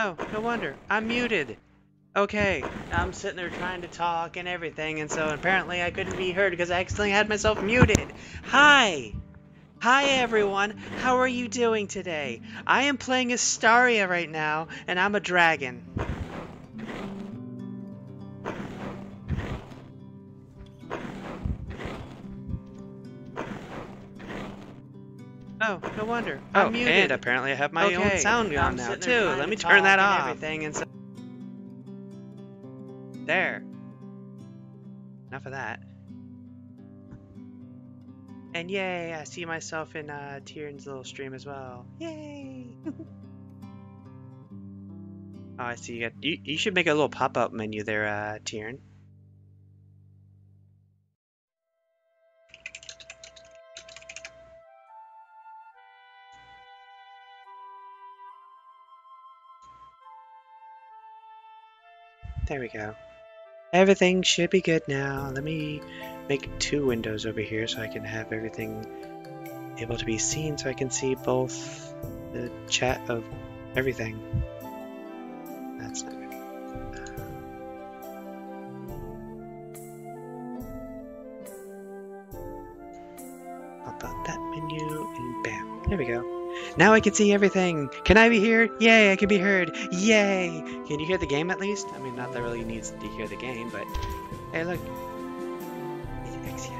Oh, no wonder. I'm muted. Okay, I'm sitting there trying to talk and everything, and so apparently I couldn't be heard because I accidentally had myself muted. Hi! Hi everyone, how are you doing today? I am playing Istaria right now, and I'm a dragon. Oh, no wonder. I'm muted. And apparently I have my own sound on now too. Let me turn that off. Everything and so there. Enough of that. And yay, I see myself in Tieran's little stream as well. Yay! Oh, I see. You should make a little pop-up menu there, Tieran. There we go. Everything should be good now. Let me make 2 windows over here so I can have everything able to be seen, so I can see both the chat of everything. That's not good. Pop out that menu and bam. There we go. Now I can see everything. Can I be heard? Yay, I can be heard. Yay! Can you hear the game at least? I mean, not that really needs to hear the game, but hey, look. It's X,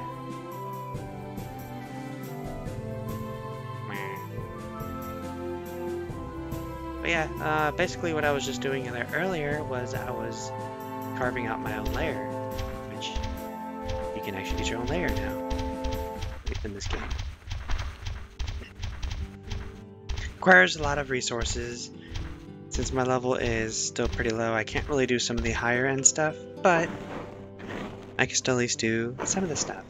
But yeah, basically what I was just doing in there earlier was I was carving out my own layer, which you can actually get your own layer now in this game. Requires a lot of resources. Since my level is still pretty low, I can't really do some of the higher end stuff, but I can still at least do some of the stuff.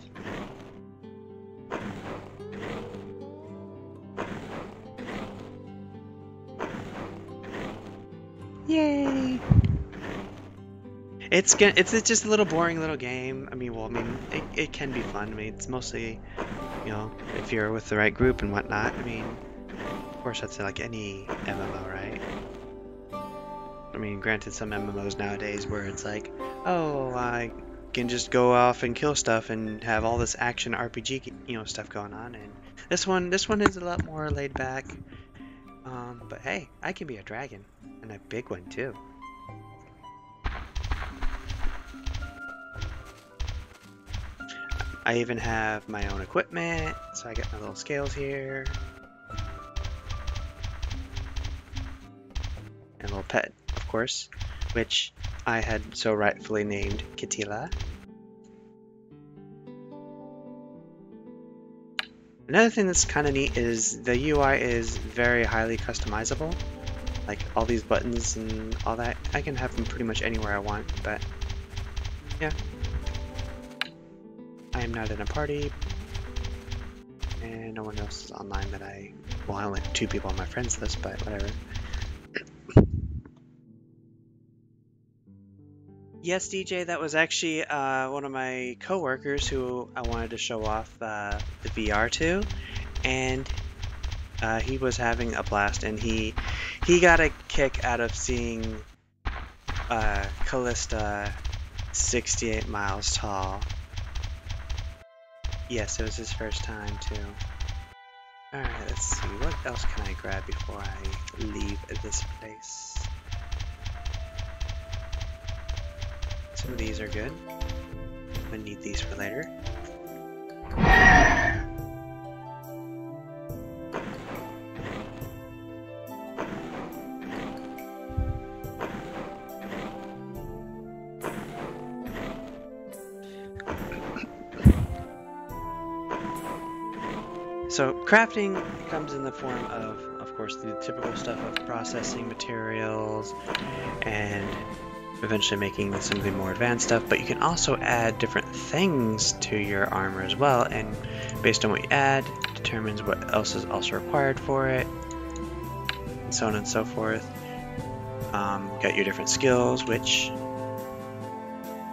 Yay! It's just a little boring little game. I mean, it can be fun. I mean, it's mostly, you know, if you're with the right group and whatnot. I mean, of course, that's like any MMO, right? I mean, granted, some MMOs nowadays where it's like, oh, I can just go off and kill stuff and have all this action RPG, you know, stuff going on. And this one is a lot more laid back. But hey, I can be a dragon, and a big one too. I even have my own equipment, so I got my little scales here. And a little pet, of course, which I had so rightfully named Kitila. Another thing that's kind of neat is the UI is very highly customizable. Like all these buttons and all that, I can have them pretty much anywhere I want, but yeah. I am not in a party, and no one else is online that well, I only have 2 people on my friends list, but whatever. Yes, DJ, that was actually one of my coworkers who I wanted to show off the VR to, and he was having a blast, and he got a kick out of seeing Callista 68 miles tall. Yes, it was his first time too. Alright, let's see, what else can I grab before I leave this place? Some of these are good. I'm gonna need these for later. So crafting comes in the form of course, the typical stuff of processing materials and eventually making some of the more advanced stuff, but you can also add different things to your armor as well, and based on what you add, determines what else is also required for it, and so on and so forth. Got your different skills, which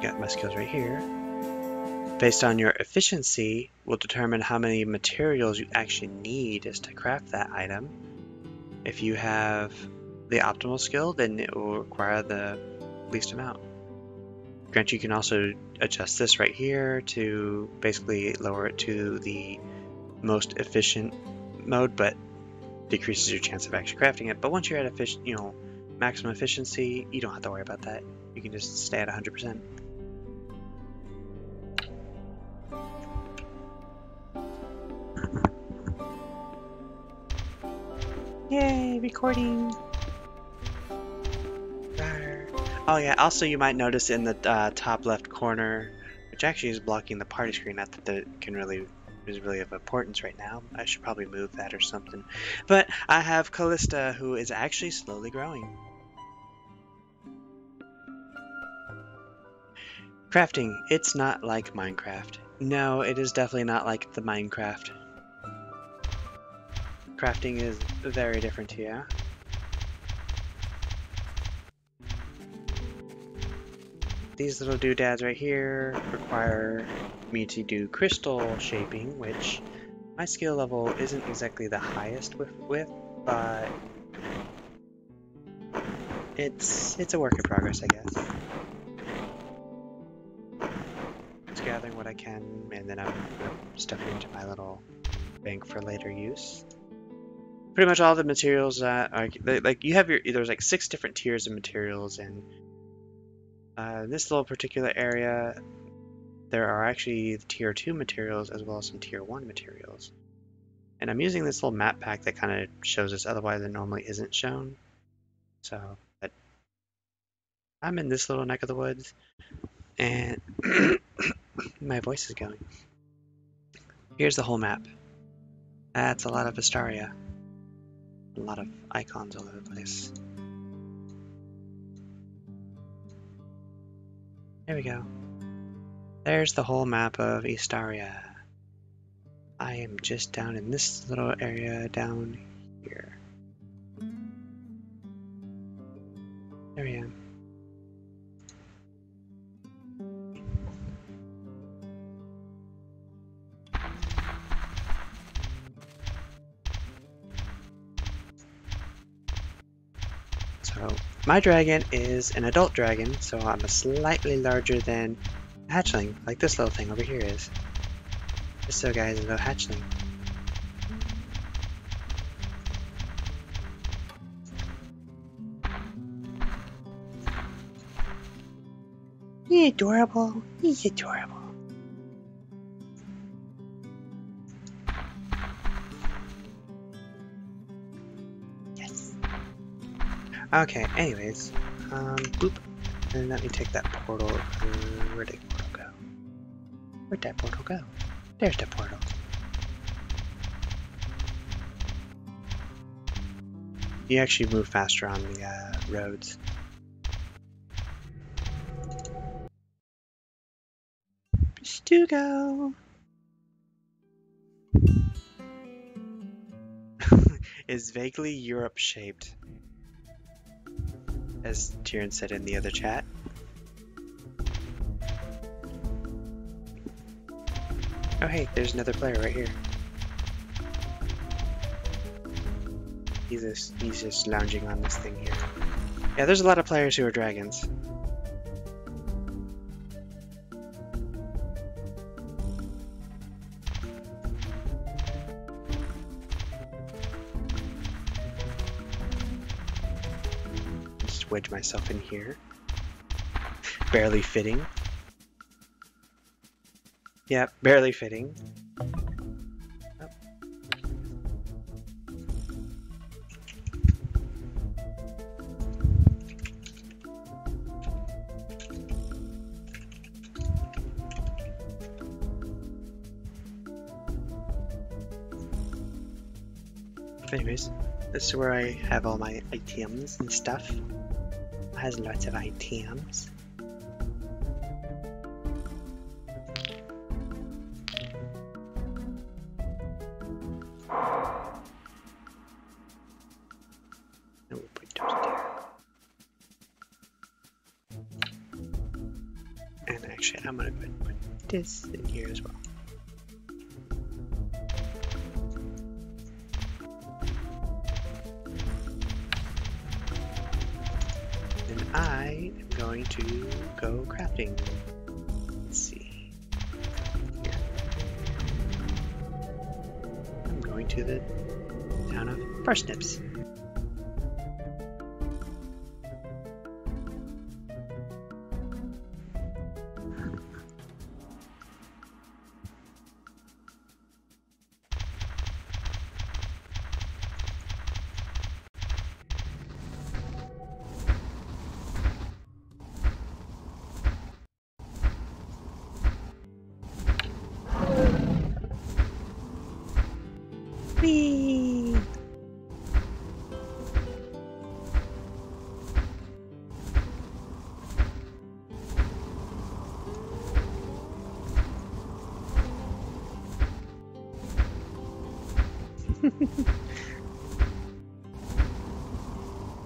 got my skills right here. Based on your efficiency will determine how many materials you actually need is to craft that item. If you have the optimal skill, then it will require the least amount. Granted, you can also adjust this right here to basically lower it to the most efficient mode, but decreases your chance of actually crafting it. But once you're at maximum efficiency, you don't have to worry about that. You can just stay at 100%. Yay, recording! Oh yeah, also you might notice in the top left corner, which actually is blocking the party screen, not that that is really of importance right now. I should probably move that or something. But I have Callista, who is actually slowly growing. Crafting, it's not like Minecraft. No, it is definitely not like the Minecraft. Crafting is very different here. These little doodads right here require me to do crystal shaping, which my skill level isn't exactly the highest with, but it's a work in progress, I guess. Just gathering what I can, and then I'm gonna stuff it into my little bank for later use. Pretty much all the materials that are like you have there's like 6 different tiers of materials, and this little particular area, there are actually tier 2 materials as well as some tier 1 materials. And I'm using this little map pack that kind of shows us, otherwise it normally isn't shown. So, but I'm in this little neck of the woods, and my voice is going. Here's the whole map. That's a lot of Istaria. A lot of icons all over the place. There we go. There's the whole map of Istaria. I am just down in this little area down here. There I am. So my dragon is an adult dragon, so I'm a slightly larger than a hatchling, like this little thing over here is. Just so guys, a little hatchling. He's adorable. He's adorable. Yes. Okay, anyways. Boop. And let me take that portal. Where'd the portal go? Where'd that portal go? There's the portal. You actually move faster on the roads. Stugo! Is vaguely Europe shaped, as Tyrion said in the other chat. Oh hey, there's another player right here. He's just lounging on this thing here. Yeah, there's a lot of players who are dragons. Just wedge myself in here. Barely fitting. Yeah, barely fitting. Oh. Anyways, this is where I have all my items and stuff. It has lots of items. Actually, I'm gonna put this in here as well. I am going to go crafting. Let's see. Here. I'm going to the town of Parsnips. Whee!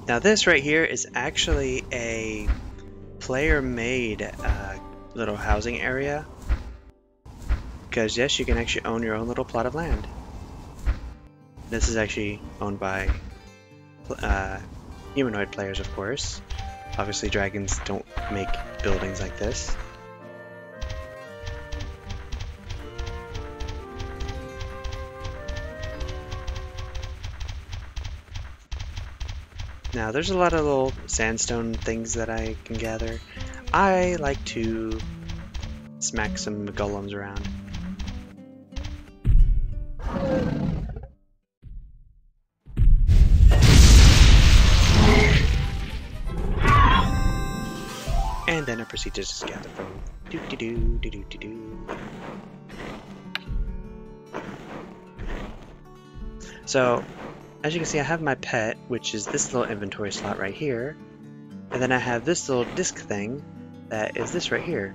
Now this right here is actually a player-made little housing area. Because yes, you can actually own your own little plot of land. This is actually owned by humanoid players, of course. Obviously, dragons don't make buildings like this. Now, there's a lot of little sandstone things that I can gather. I like to smack some golems around. And then I proceed to just gather from do-do-do. So, as you can see, I have my pet, which is this little inventory slot right here. And then I have this little disc thing that is this right here.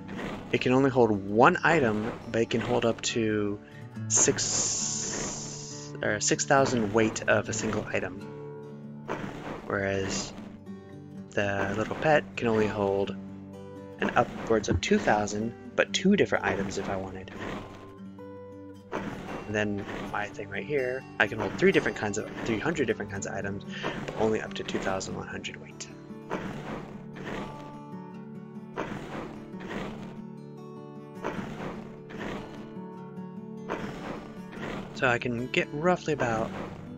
It can only hold one item, but it can hold up to 6,000 weight of a single item. Whereas the little pet can only hold an upwards of 2,000, but 2 different items if I wanted. And then my thing right here, I can hold 300 different kinds of items, but only up to 2,100 weight. So I can get roughly about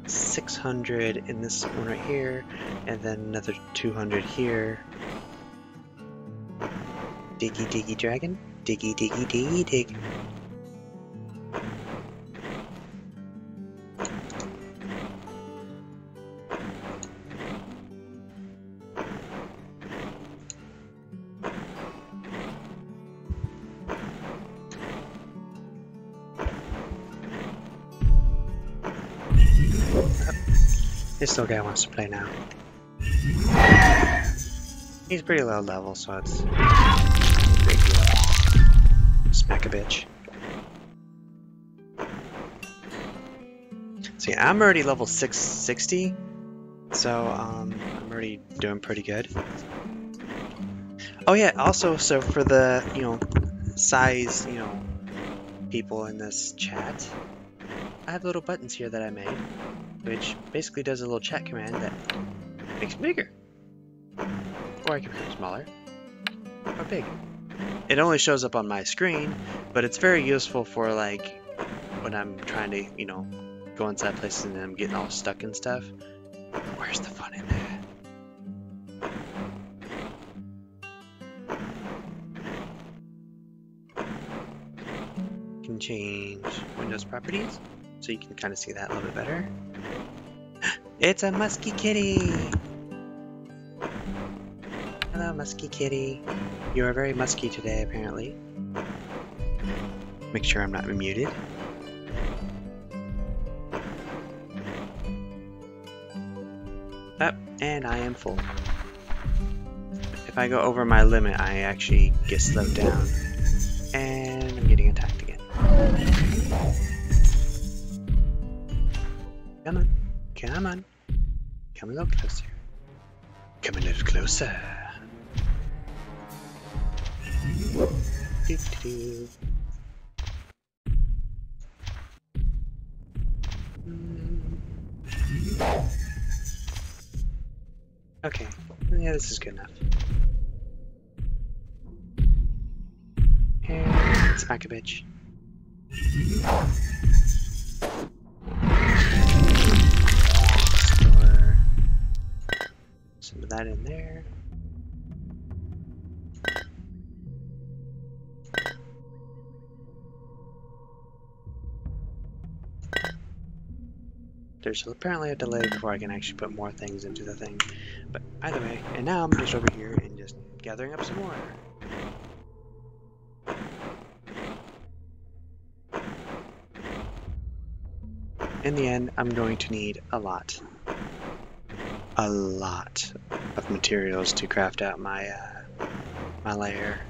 600 in this one right here, and then another 200 here. Diggy diggy dragon, diggy diggy diggy dig. This little guy wants to play now. He's pretty low level, so it's big deal. Smack a bitch. So yeah, I'm already level 660, so I'm already doing pretty good. Oh yeah, also, so for the, size, people in this chat, I have little buttons here that I made, which basically does a little chat command that makes me bigger. Or I can make it smaller. Or big. It only shows up on my screen, but it's very useful for like when I'm trying to, go inside places and I'm getting all stuck and stuff. Where's the fun in that? You can change Windows properties, so you can kind of see that a little bit better. It's a musky kitty! Hello, musky kitty. You are very musky today, apparently. Make sure I'm not muted. Up, and I am full. If I go over my limit, I actually get slowed down. And I'm getting attacked again. Come on. Come on. Come a little closer. Come a little closer. Do-do-do. Okay. Yeah, this is good enough. Smack a bitch. Store some of that in there. There's apparently a delay before I can actually put more things into the thing. But either way, and now I'm just over here and just gathering up some more. In the end, I'm going to need a lot of materials to craft out my my lair.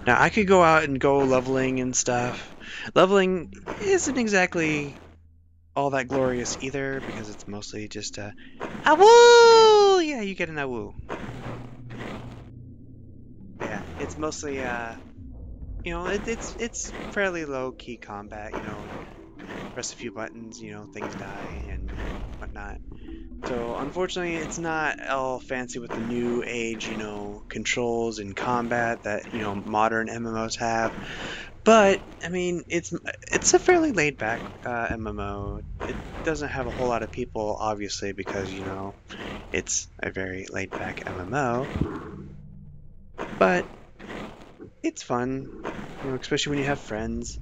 Now I could go out and go leveling and stuff. Leveling isn't exactly all that glorious either because it's mostly just a awoo! Yeah, you get an awoo. Yeah, it's mostly you know, it's fairly low key combat, you know. Press a few buttons, you know, things die and whatnot. So unfortunately, it's not all fancy with the new age, you know, controls and combat that, you know, modern MMOs have. But I mean, it's a fairly laid back MMO. It doesn't have a whole lot of people, obviously, because you know, it's a very laid back MMO. But it's fun, you know, especially when you have friends.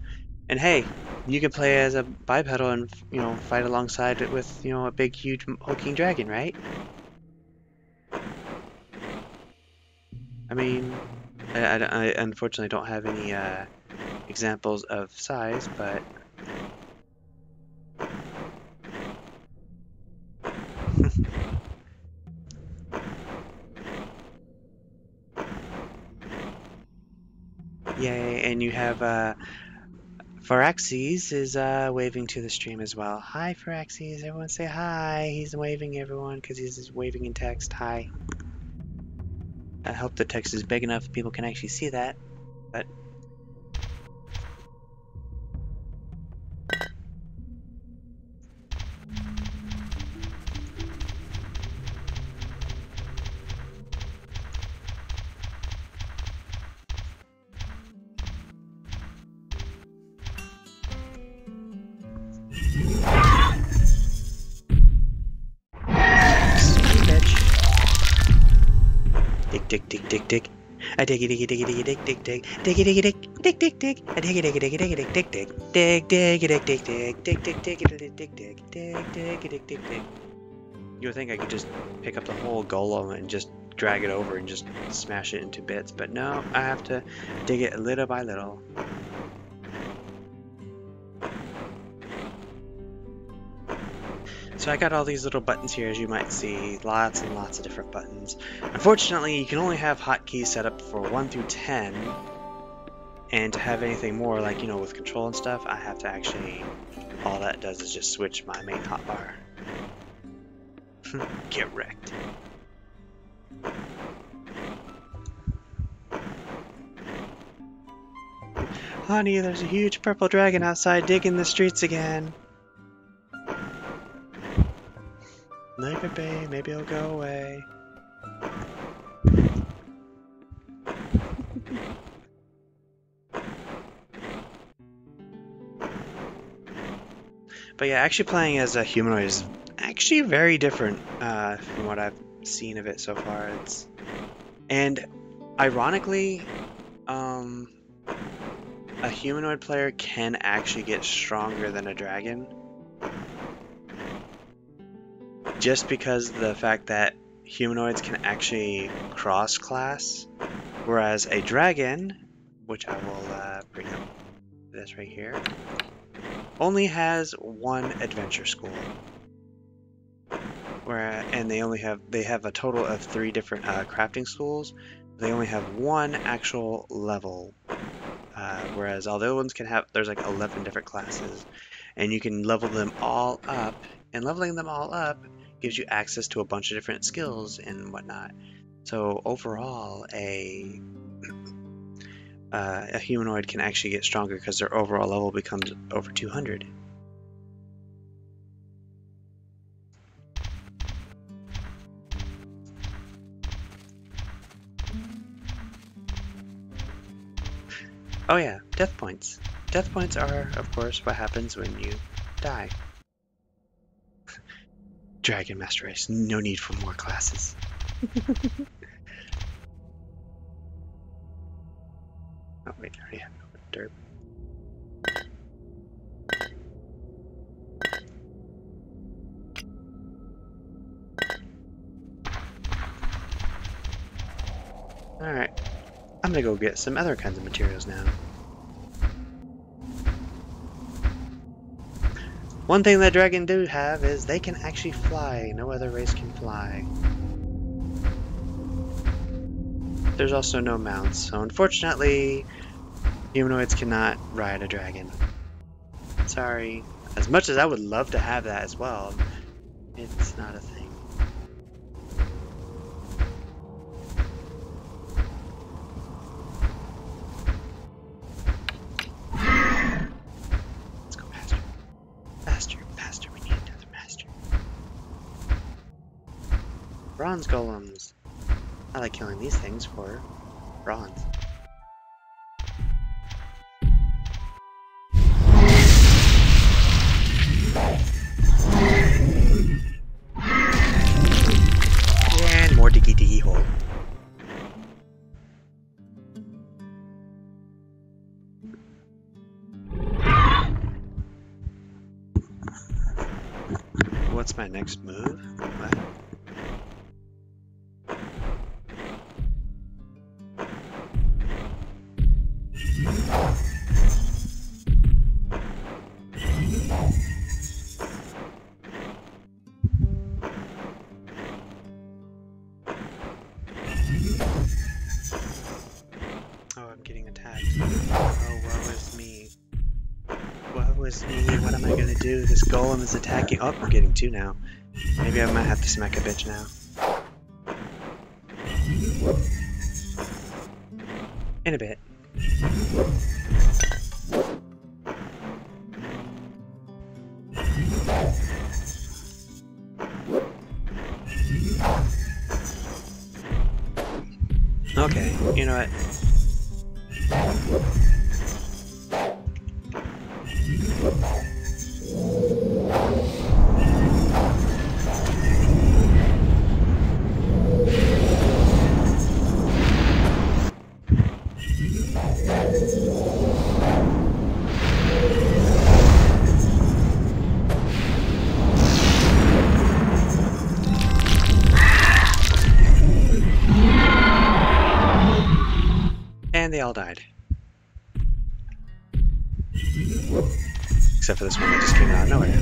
And hey, you can play as a bipedal and, you know, fight alongside it with, you know, a big, huge hulking dragon, right? I mean, I unfortunately don't have any examples of size, but yay! And you have Pharaxes is waving to the stream as well. Hi, Pharaxes! Everyone say hi. He's waving everyone because he's waving in text. Hi. I hope the text is big enough people can actually see that. But dig, dig, dig, dig. I diggy diggy diggy diggy dig dig dig diggy diggy dig dig dig dig. I diggy diggy diggy diggy dig dig dig dig diggy dig dig dig dig dig diggy dig dig dig dig diggy dig dig dig. You would think I could just pick up the whole golem and just drag it over and just smash it into bits, but no, I have to dig it little by little. So I got all these little buttons here, as you might see, lots and lots of different buttons. Unfortunately, you can only have hotkeys set up for 1 through 10, and to have anything more, like, you know, with control and stuff, I have to actually, all that does is just switch my main hotbar. Get wrecked. Honey, there's a huge purple dragon outside digging the streets again. Leave it be, maybe it'll go away. But yeah, actually playing as a humanoid is actually very different from what I've seen of it so far. And ironically, a humanoid player can actually get stronger than a dragon. Just because of the fact that humanoids can actually cross-class, whereas a dragon, which I will bring up this right here, only has one adventure school. And they have a total of 3 different crafting schools. They only have one actual level, whereas all the other ones can have, there's like 11 different classes, and you can level them all up, and leveling them all up gives you access to a bunch of different skills and whatnot. So overall, a humanoid can actually get stronger because their overall level becomes over 200. Oh yeah, death points. Death points are, of course, what happens when you die. Dragon Master Race, no need for more classes. Oh wait, I already have derp. Alright, I'm gonna go get some other kinds of materials now. One thing that dragon do have is they can actually fly. No other race can fly. There's also no mounts, so unfortunately, humanoids cannot ride a dragon. Sorry. As much as I would love to have that as well, it's not a thing. Let's go faster. Faster, faster, we need another master. Bronze golems. I like killing these things for bronze. And more diggy diggy hole. What's my next move? What? Oh, I'm getting attacked. Oh, woe is me. Woe is me. What am I gonna do? This golem is attacking. Oh, I'm getting two now. Maybe I might have to smack a bitch now. In a bit. Okay, you know what? And they all died. Except for this one that just came out of nowhere.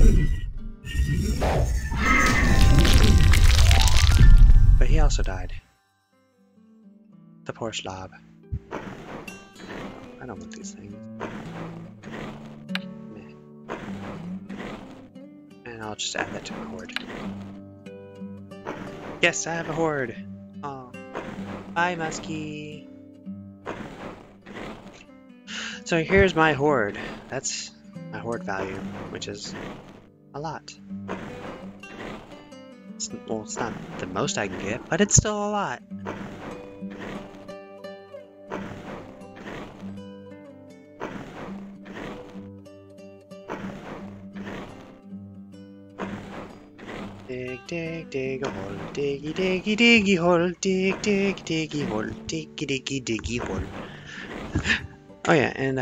But he also died. The poor slob. I don't want these things. Meh. And I'll just add that to my horde. Yes, I have a horde! Oh. Bye, Muskie! So here's my horde. That's my horde value, which is a lot. Well, it's not the most I can get, but it's still a lot. Dig, dig, dig a hole, diggy, diggy, diggy hole, dig, dig, diggy hole, diggy, diggy, diggy hole. Oh yeah, and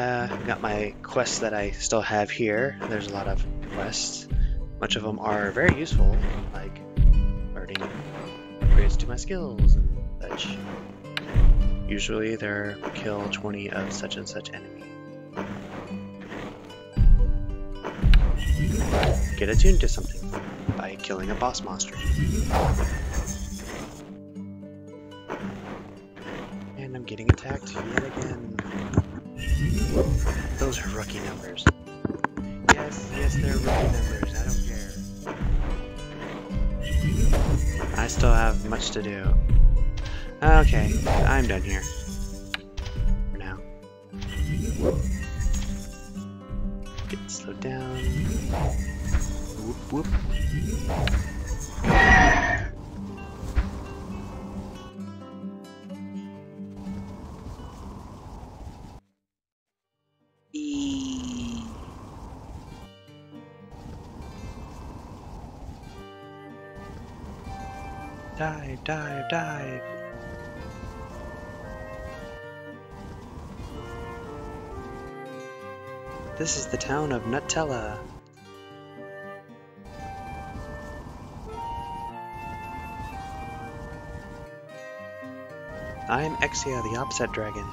got my quests that I still have here. There's a lot of quests. Much of them are very useful, like learning upgrades to my skills and such. Usually they're kill 20 of such and such enemy. Get attuned to something by killing a boss monster. And I'm getting attacked yet again. Those are rookie numbers. Yes, yes, they're rookie numbers. I don't care. I still have much to do. Okay, I'm done here. For now. Get slowed down. Whoop, whoop. Dive, dive, dive. This is the town of Nutella. I am Exia, the opposite dragon.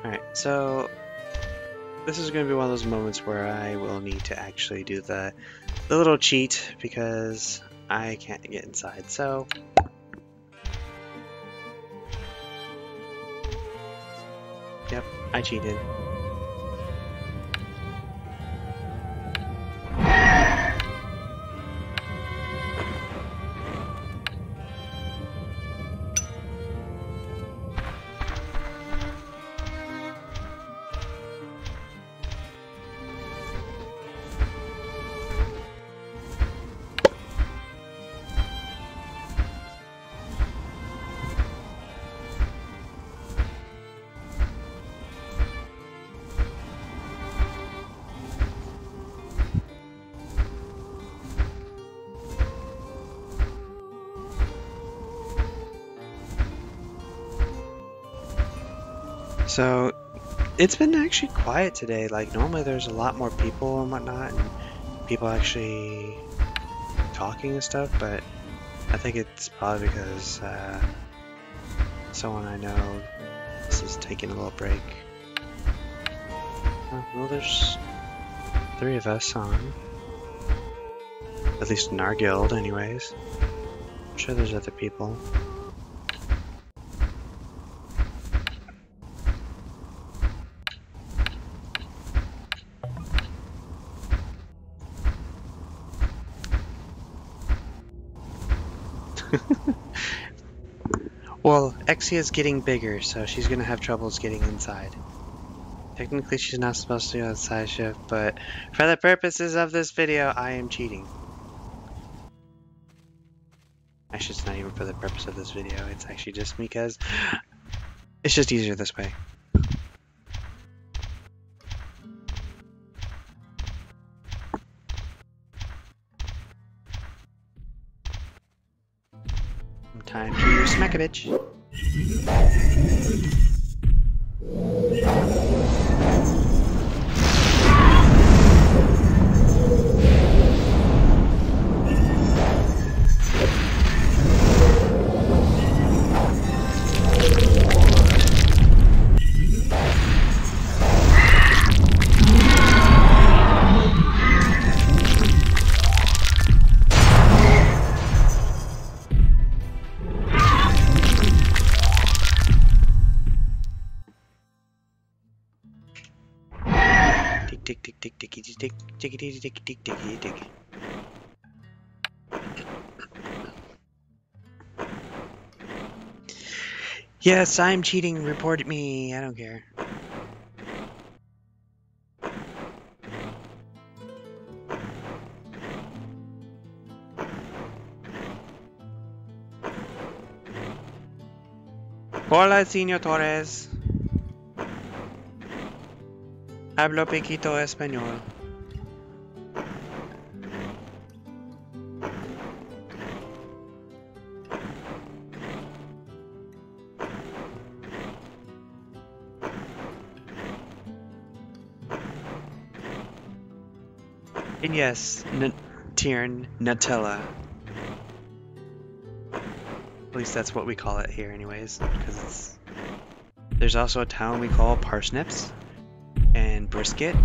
Alright, so this is going to be one of those moments where I will need to actually do the little cheat because I can't get inside, so... Yep, I cheated. So, it's been actually quiet today. Like, normally there's a lot more people and whatnot, and people actually talking and stuff, but I think it's probably because someone I know is taking a little break. Well, there's 3 of us on. At least in our guild, anyways. I'm sure there's other people. Well, Exia's getting bigger, so she's gonna have troubles getting inside. Technically, she's not supposed to go outside shift, but for the purposes of this video, I am cheating. Actually, it's not even for the purpose of this video, it's actually just because it's just easier this way. Time to smack a bitch. Tick tick tick tick tick tick tick tick tick tick tick tick. Yes, I'm cheating. Report me. I don't care. Hola, señor Torres. Hablo poquito español. And yes, Tiern Nutella. At least that's what we call it here anyways, because there's also a town we call Parsnips and Brisket.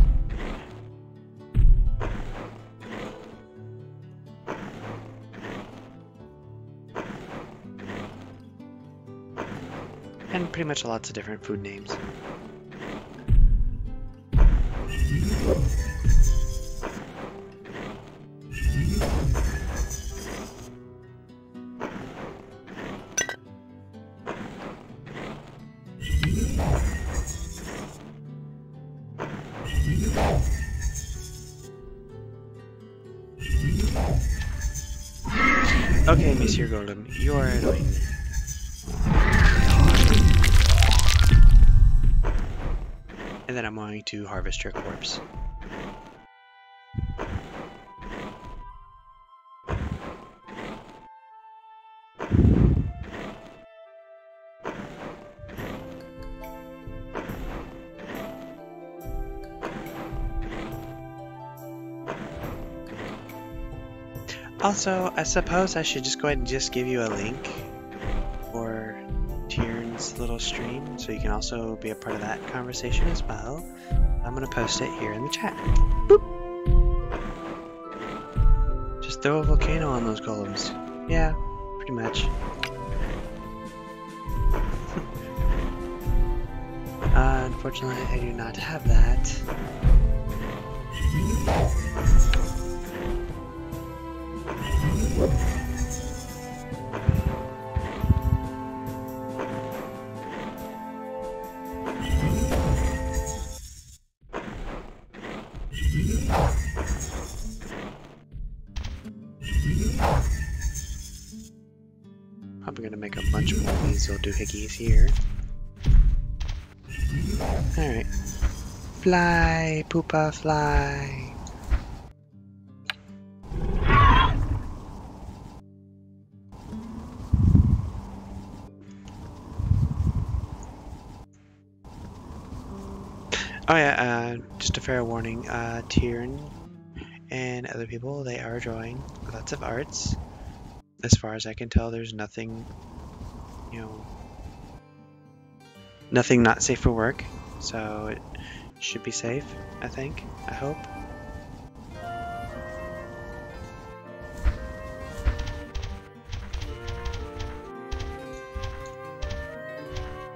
And pretty much lots of different food names. Okay, Monsieur Golem, you are annoying. And then I'm going to harvest your corpse. Also, I suppose I should just go ahead and just give you a link for Tiern's little stream, so you can also be a part of that conversation as well. I'm gonna post it here in the chat. Boop. Just throw a volcano on those golems. Yeah, pretty much. Unfortunately, I do not have that. Probably gonna make a bunch more of these little doohickeys here. Alright. Fly, Poopa, fly. Oh yeah, just a fair warning, Tiern and other people, they are drawing lots of arts. As far as I can tell, there's nothing, you know, nothing not safe for work, so it should be safe, I think, I hope.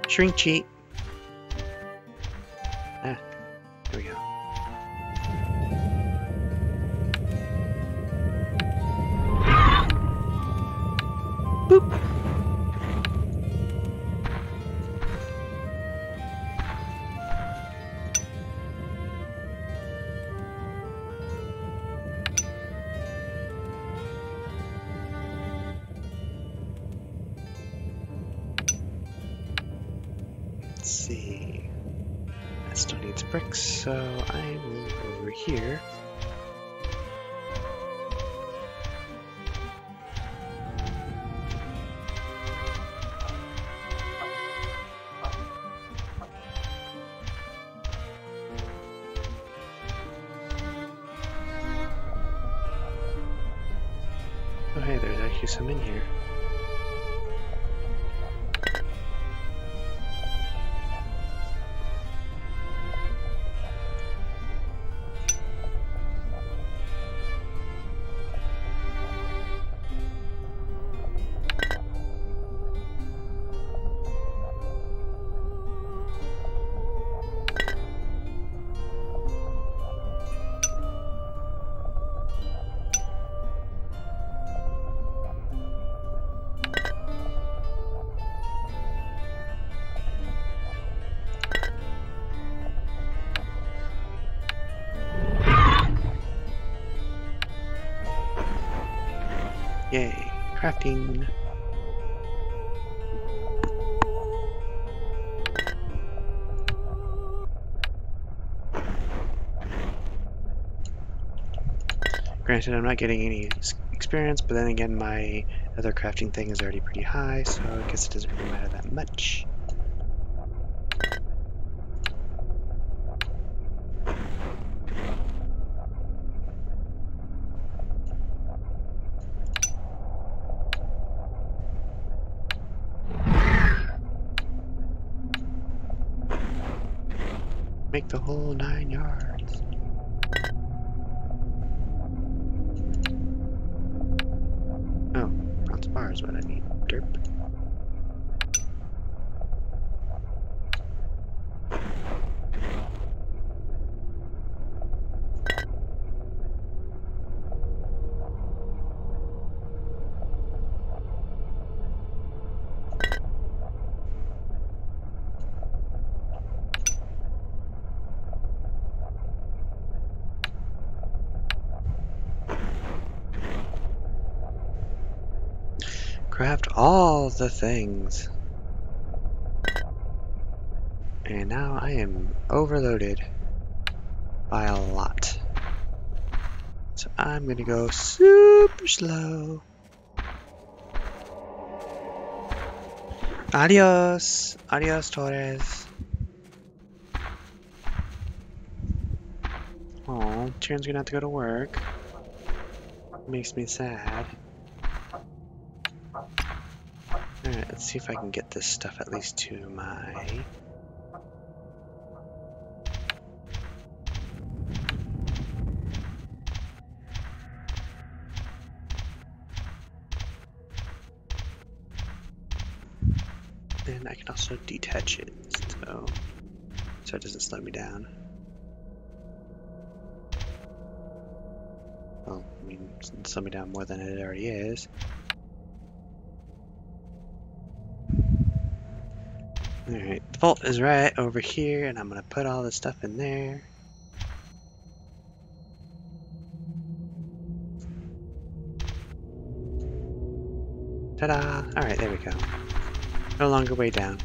Shrink cheat. Ah, here we go. Boop. Let's see. That still needs bricks, so I will go over here. Oh hey, there's actually some in here. Yay, crafting. Granted, I'm not getting any experience, but then again, my other crafting thing is already pretty high, so I guess it doesn't really matter that much. Make the whole 9 yards. Oh, bronze bar is what I need. Derp. Craft all the things. And now I am overloaded by a lot. So I'm gonna go super slow. Adios! Adios, Torres. Oh, Tyrion's gonna have to go to work. Makes me sad. Alright, let's see if I can get this stuff at least to my... And I can also detach it, so it doesn't slow me down. Well, I mean, it doesn't slow me down more than it already is. Alright, the vault is right over here, and I'm gonna put all this stuff in there. Ta-da! Alright, there we go. No longer way down.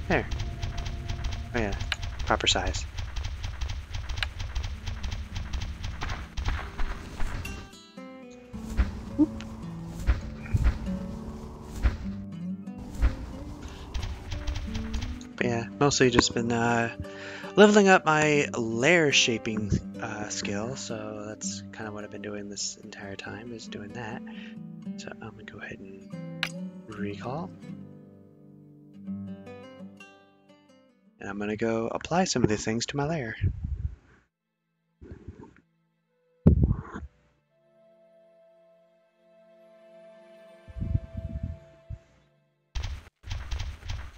There. Oh yeah, proper size. But yeah, mostly just been leveling up my layer shaping skill, so that's kind of what I've been doing this entire time, is doing that. So I'm gonna go ahead and recall. And I'm gonna go apply some of these things to my layer.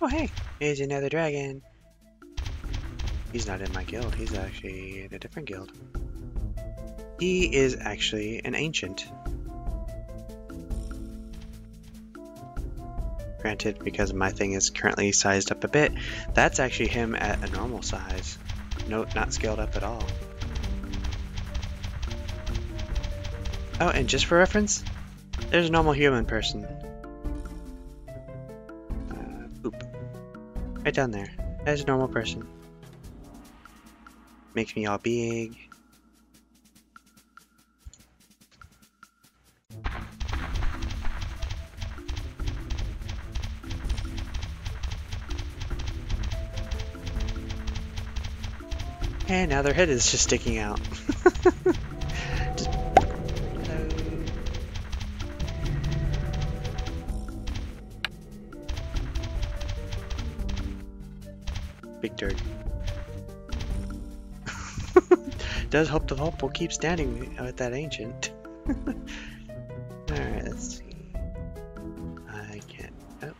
Oh hey, here's another dragon. He's not in my guild, he's actually in a different guild. He is actually an ancient. Granted, because my thing is currently sized up a bit, that's actually him at a normal size. Note, not scaled up at all. Oh, and just for reference, there's a normal human person. Oop. Right down there. There's a normal person. Makes me all big. And now their head is just sticking out. Just... Hello. Big dirt. Does hope the vault will keep standing with that ancient. Alright, let's see. I can't. Oh.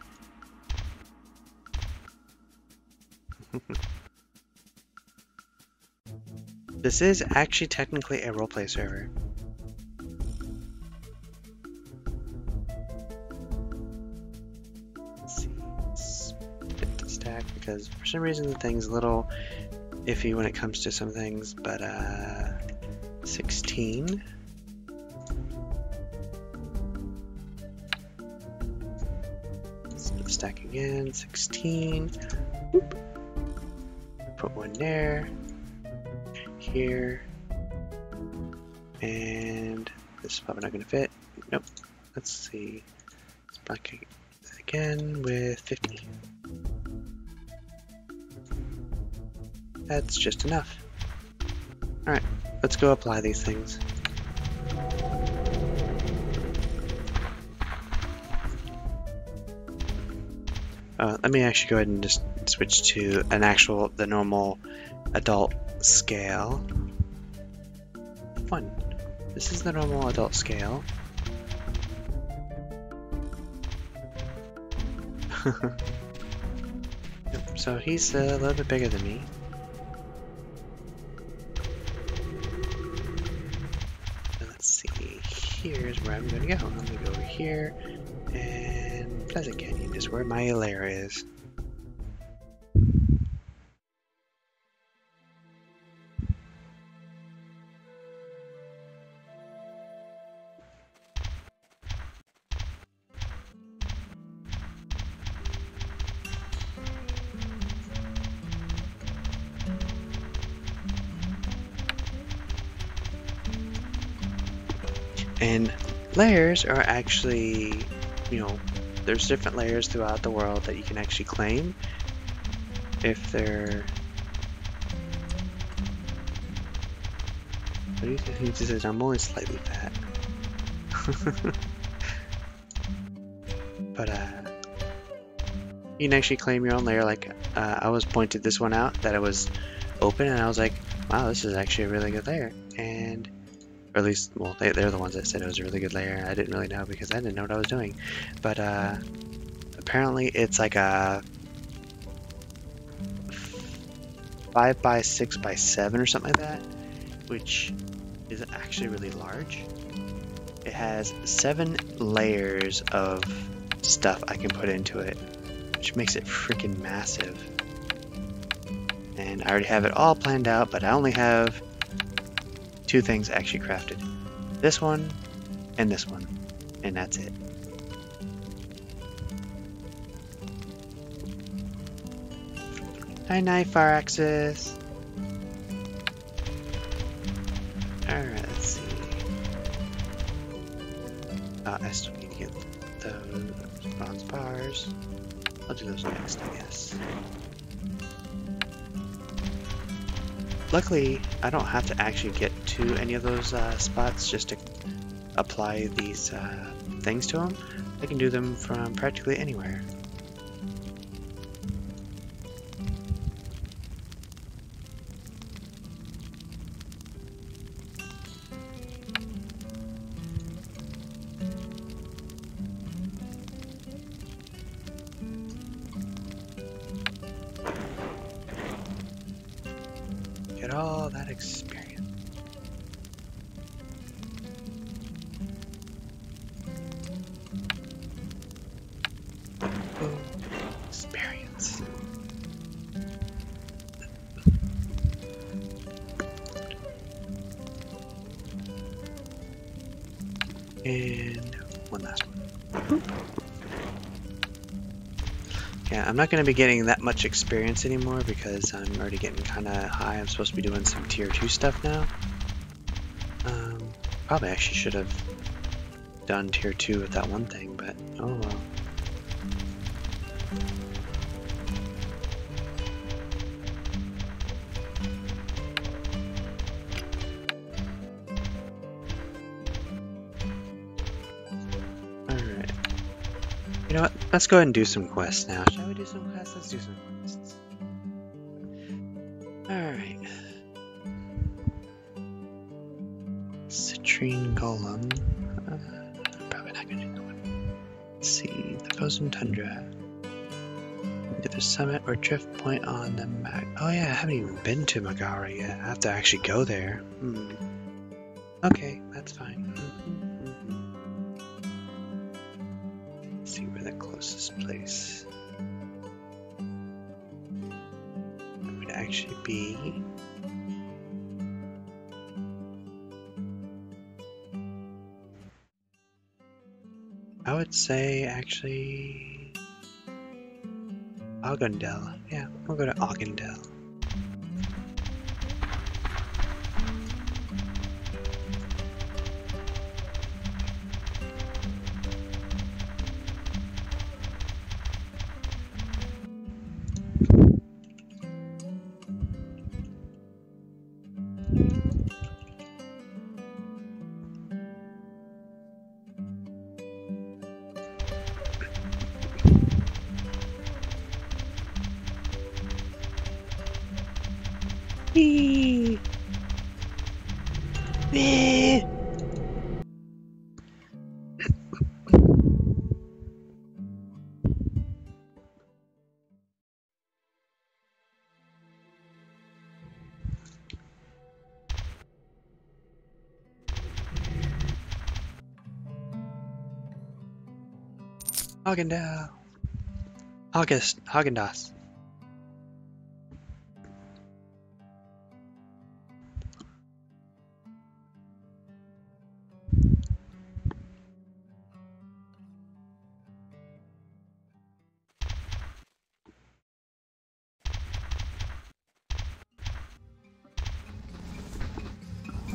This is actually technically a roleplay server. Let's see. Split the stack because for some reason the thing's a little iffy when it comes to some things, but 16. Split the stack again, 16. Oop. Put one there. Here, and this is probably not going to fit. Nope. Let's see. Let's block it again with 50. That's just enough. Alright, let's go apply these things. Let me actually go ahead and just switch to the normal adult scale. Fun. This is the normal adult scale. Yep, so he's a little bit bigger than me. So let's see. Here's where I'm gonna go. I'm gonna go over here, and Pleasant Canyon is where my lair is. And layers are actually, there's different layers throughout the world that you can actually claim if they're... What do you think? He just says, I'm only slightly fat. But you can actually claim your own layer. Like I was pointed this one out that it was open, and I was like, wow, this is actually a really good layer. And or at least, well, they're the ones that said it was a really good layer. I didn't really know because I didn't know what I was doing. But apparently it's like a 5 by 6 by 7 or something like that, which is actually really large. It has 7 layers of stuff I can put into it, which makes it freaking massive. And I already have it all planned out, but I only have 2 things actually crafted. This one and this one, and that's it. Night, Fire Axis. Alright, let's see. I still need to get those bronze bars. I'll do those next, I guess. Luckily, I don't have to actually get to any of those spots just to apply these things to them. I can do them from practically anywhere. Get all that experience. Oh, experience. And one last one. Boop. Yeah, I'm not going to be getting that much experience anymore because I'm already getting kind of high. I'm supposed to be doing some tier 2 stuff now. Probably actually should have done tier 2 with that one thing, but oh well. Alright. You know what? Let's go ahead and do some quests now. Shall we do some quests? Let's do some quests. Alright. Citrine Golem. Probably not gonna do that one. Let's see. The Frozen Tundra. Either summit or drift point on the map. Oh yeah, I haven't even been to Megara yet. I have to actually go there. Okay, that's fine. Let's see where the closest place would actually be. I would say actually Argondel. Yeah, we'll go to Argondel. Whee! Whee! Haagen-Dazs. Haagen-Dazs.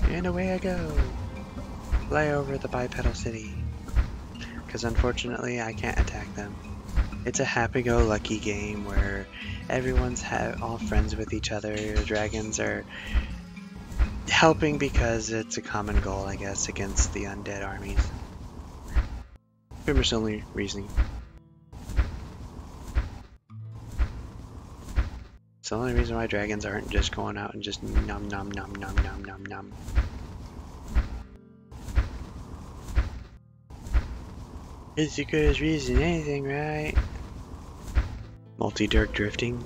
And away I go. fly over the bipedal city. Because unfortunately, I can't attack them. It's a happy-go-lucky game where everyone's all friends with each other. The dragons are helping because it's a common goal, I guess, against the undead armies. Pretty much the only reasoning. It's the only reason why dragons aren't just going out and just nom nom nom nom nom nom nom. It's the greatest reason anything, right? Multi-dirt drifting.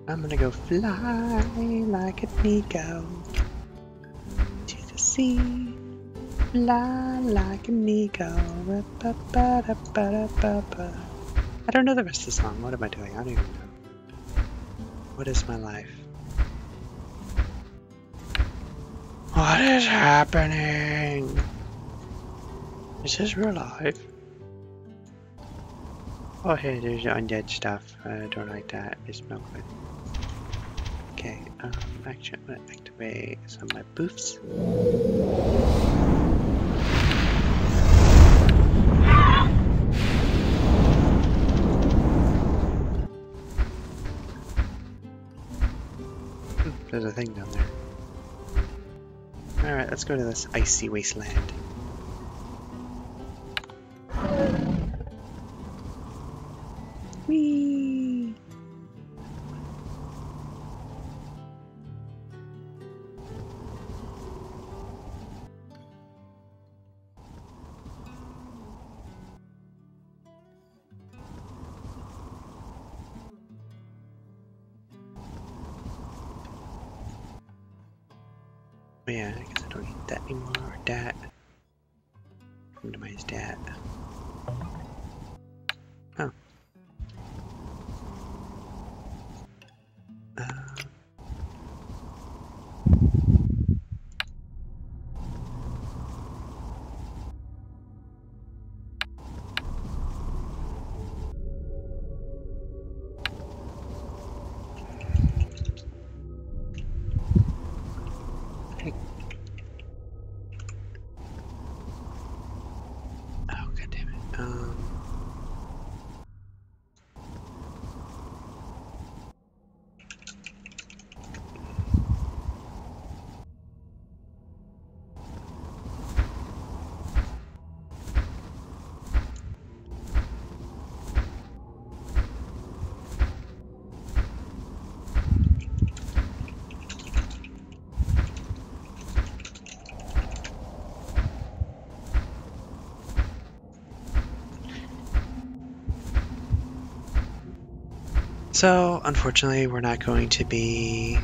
I'm gonna go fly like an eagle to the sea. Fly like an eagle. I don't know the rest of the song. What am I doing? I don't even know. What is my life? What is happening? Is this real life? Oh, hey, there's undead stuff. I don't like that. It smells good. Okay, actually, I'm gonna activate some of my boofs. There's a thing down there. Alright, let's go to this icy wasteland. Whee! Oh yeah, I guess I don't need that anymore, or that. Minimize that. Oh. Oh, god damn it. So, unfortunately, we're not going to be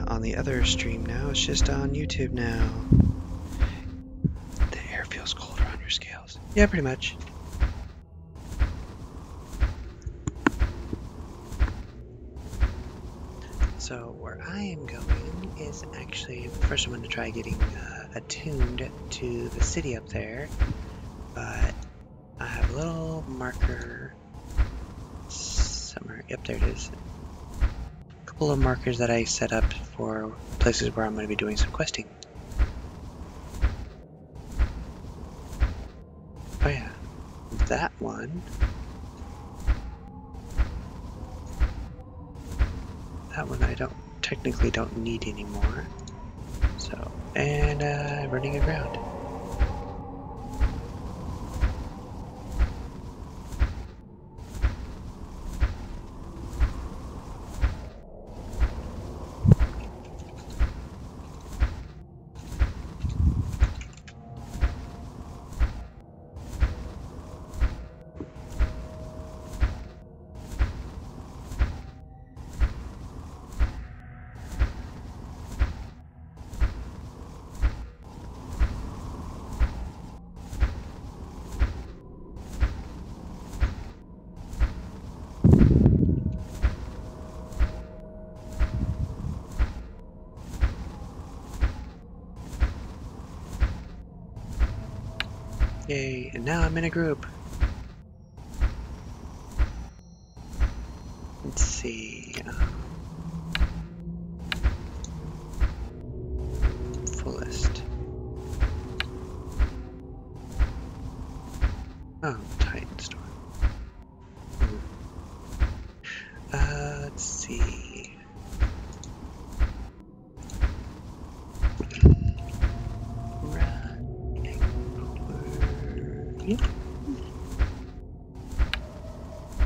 on the other stream now. It's just on YouTube now. The air feels colder on your scales. Yeah, pretty much. So, where I am going is actually, first I'm going to try getting attuned to the city up there. But I have a little marker somewhere. Yep, there it is. A couple of markers that I set up for places where I'm going to be doing some questing. Oh yeah, that one. That one I technically don't need anymore. So, and running aground. Yay, and now I'm in a group. fullest. Oh, Titan Storm. Let's see.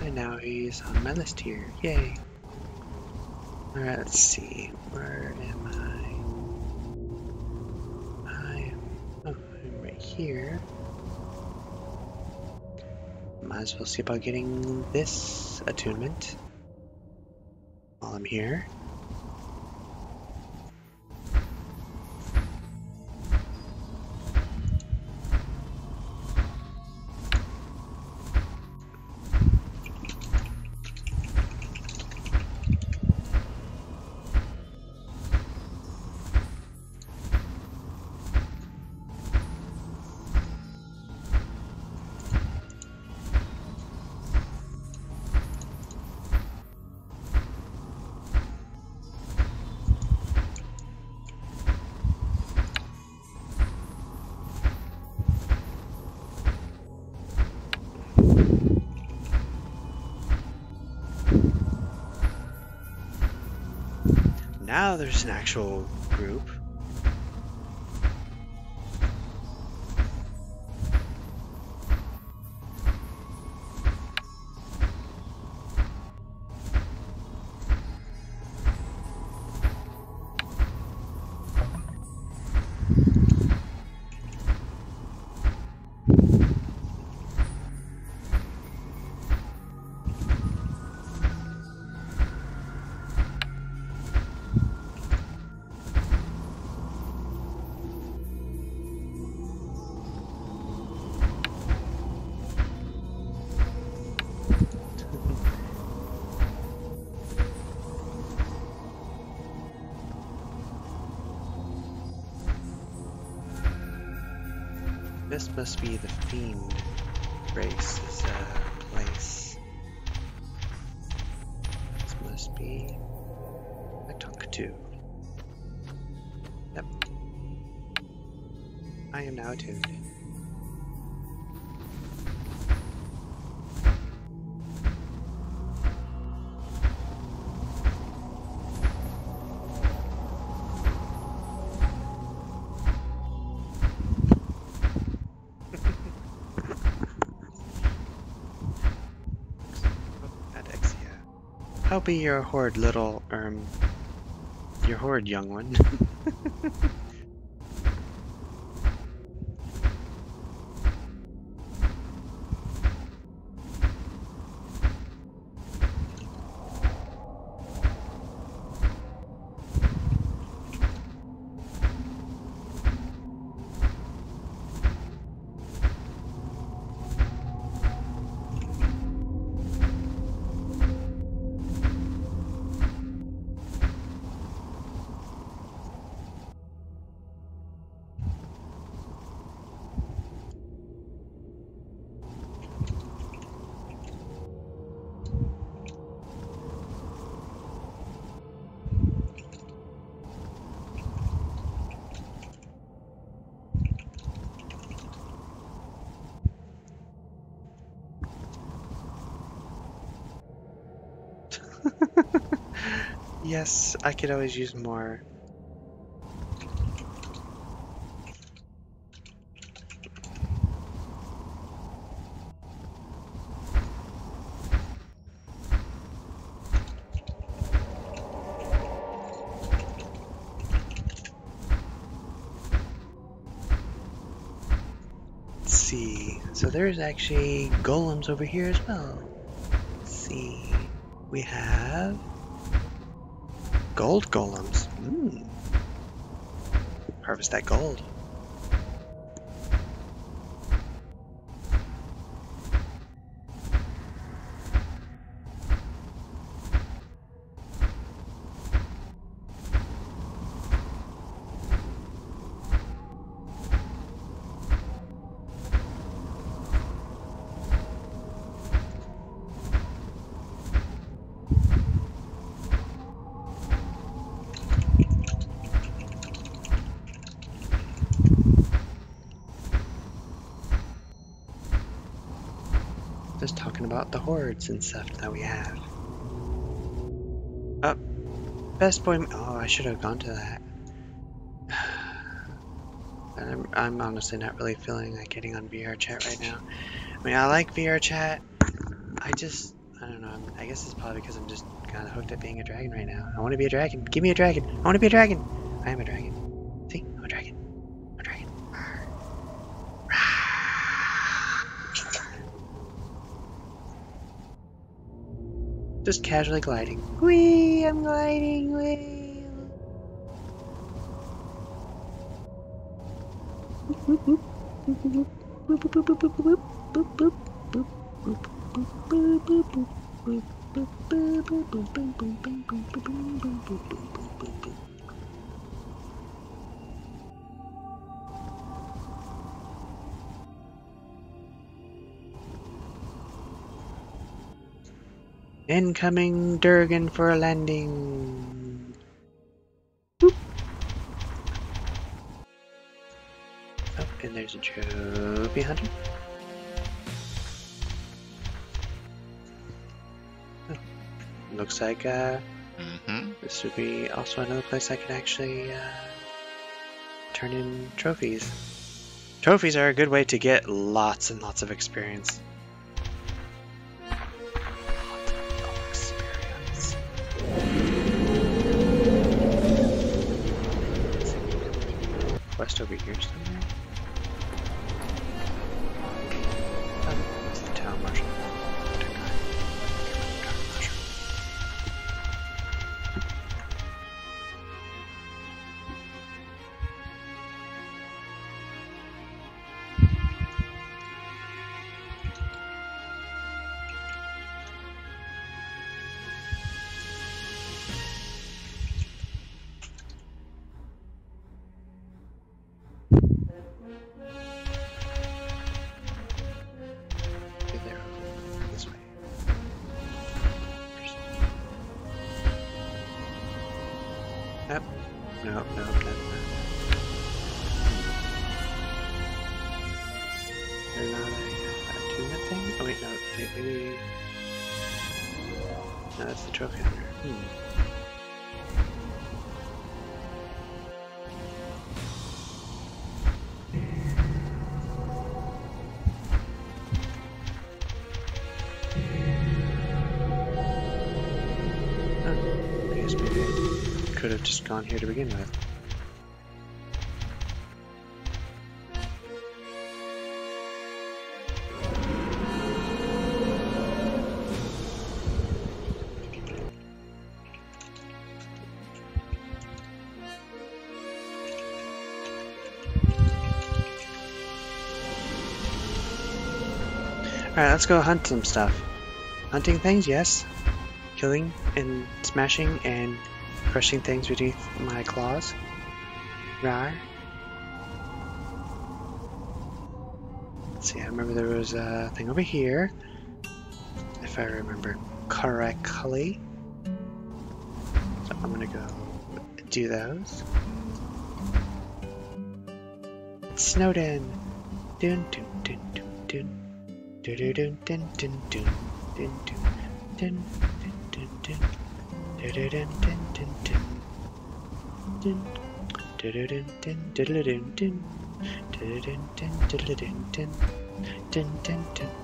And now he's on my list here. Yay. Alright, let's see. Where am I'm right here. Might as well see about getting this attunement while I'm here. Now there's an actual group. This must be the Fiend race's place. This must be a Tonkatu. Yep. I am now attuned. I'll be your horde little, your horde young one. Yes, I could always use more. Let's see. So there's actually golems over here as well. Let's see. We have gold golems. Harvest that gold. Just talking about the hordes and stuff that we have. Oh, best boy. Oh, I should have gone to that. I'm honestly not really feeling like getting on VR chat right now. I mean, I like VR chat. I don't know. I guess it's probably because I'm just kind of hooked at being a dragon right now. I want to be a dragon. Give me a dragon. I want to be a dragon. I am a dragon. See? I'm a dragon. I'm a dragon. Just casually gliding. Whee! I'm gliding. Whee! Incoming Durgan for a landing. Boop. Oh, and there's a trophy hunter. Oh, looks like this would be also another place I can actually turn in trophies. Trophies are a good way to get lots and lots of experience. Quest over here somewhere. Oh, it's the town marshal. No. They're not a tuna thing? Oh wait, no, maybe... No, that's the trophy hunter. I guess maybe I could have just gone here to begin with. Alright, let's go hunt some stuff. Hunting things, yes. Killing and smashing and crushing things beneath my claws. Rawr. Let's see, I remember there was a thing over here. If I remember correctly. So I'm gonna go do those. Snowden. Dun dun dun dun dun. Dun dun dun dun dun dun dun dun dun dun dun dun dun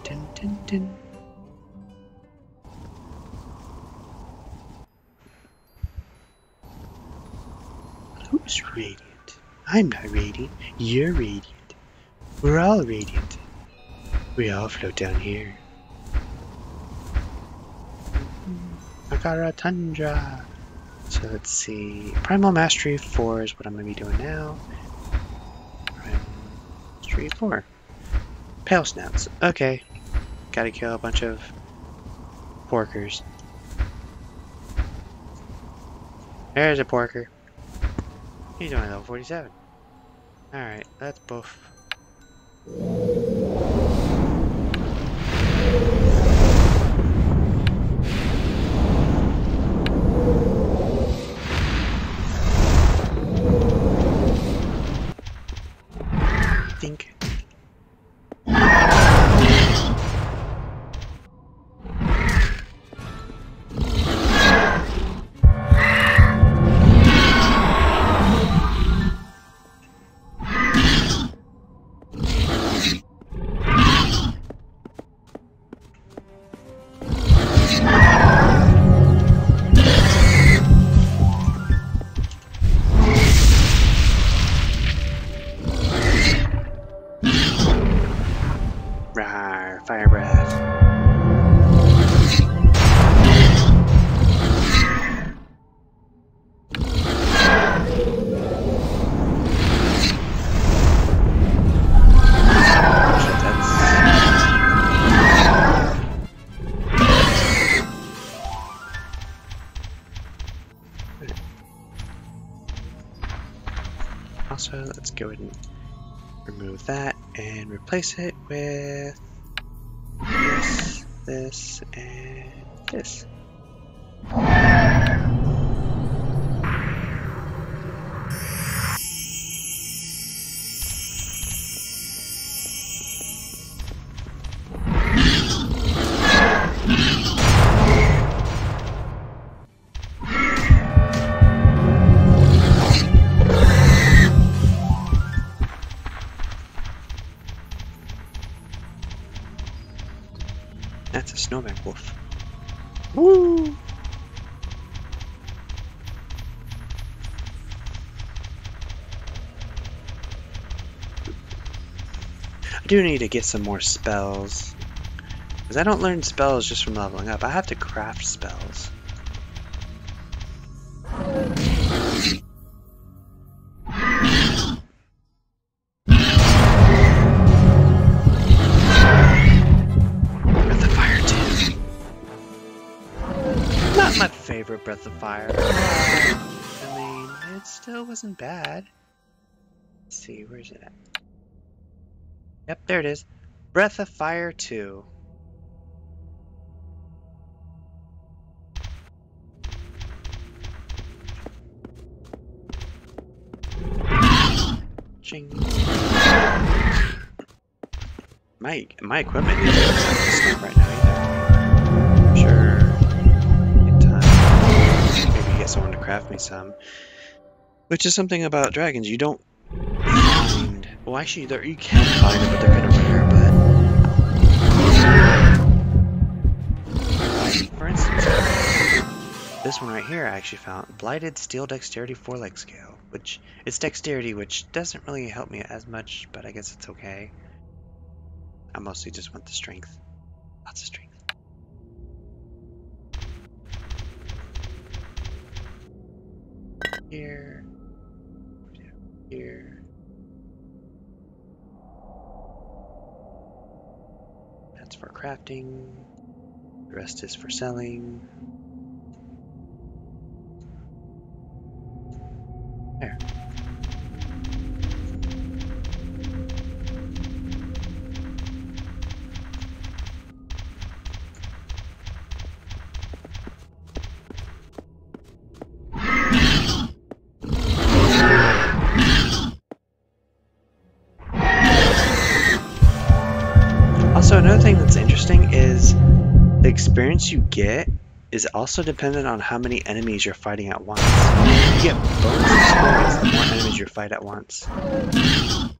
dun dun dun. Who's radiant? I'm not radiant. You're radiant. We're all radiant. We all float down here. Agara Tundra. So let's see. Primal Mastery 4 is what I'm going to be doing now. Primal Mastery 4. Pale Snouts. Okay. Gotta kill a bunch of porkers. There's a porker. He's only level 47. Alright, that's both. Think. Also, let's go ahead and remove that and replace it with this, and this. That's a snowman wolf. Woo! I do need to get some more spells. Because I don't learn spells just from leveling up. I have to craft spells. Breath of Fire 2. Not my favorite Breath of Fire. I mean, it still wasn't bad. Let's see, where's it at? Yep, there it is. Breath of Fire 2. Ching. My equipment isn't right now either. I'm sure in time maybe get someone to craft me some. Which is something about dragons you don't find. Well, actually, you can find them, but they're kind of rare. But like, for instance, this one right here I actually found Blighted Steel Dexterity 4-leg scale, which it's dexterity, which doesn't really help me as much, but I guess it's okay. I mostly just want the strength. Lots of strength. Here. Here. That's for crafting. The rest is for selling. There. Also, another thing that's interesting is the experience you get is also dependent on how many enemies you're fighting at once. You get bonus experience the more enemies you fight at once. And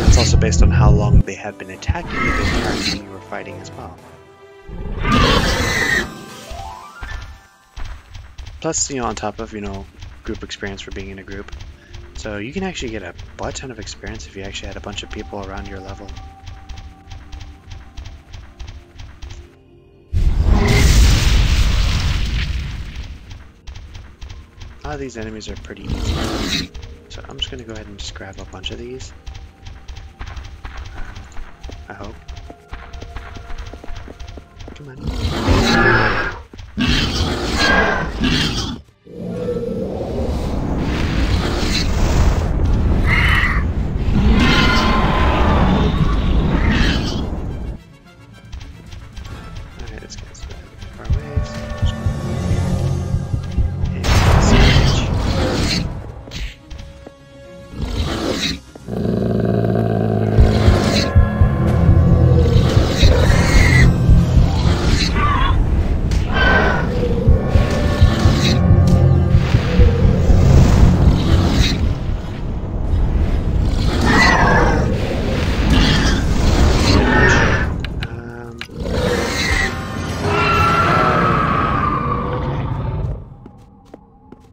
it's also based on how long they have been attacking you the entire time you were fighting as well. Plus, on top of, group experience for being in a group. So you can actually get a butt ton of experience if you actually had a bunch of people around your level. A lot of these enemies are pretty easy. So I'm just going to go ahead and just grab a bunch of these. I hope. Come on.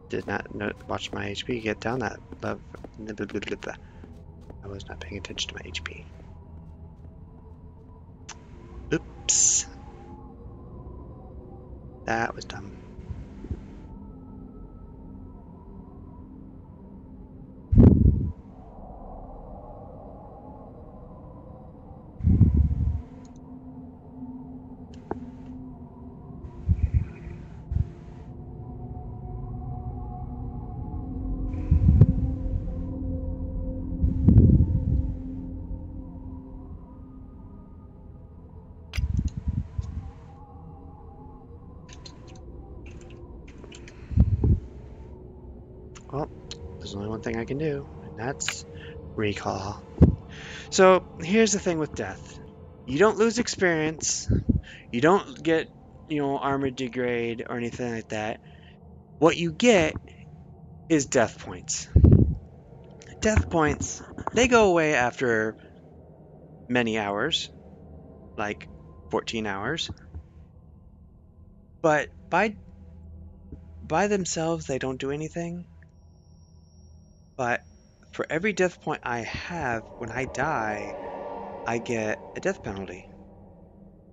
Did not watch my HP get down that level. I was not paying attention to my HP. Oops. That was dumb. well, there's only one thing I can do, and that's recall. So here's the thing with death. You don't lose experience. You don't get, armor degrade or anything like that. What you get is death points. Death points, they go away after many hours, like 14 hours. But by themselves, they don't do anything. But for every death point I have, when I die, I get a death penalty.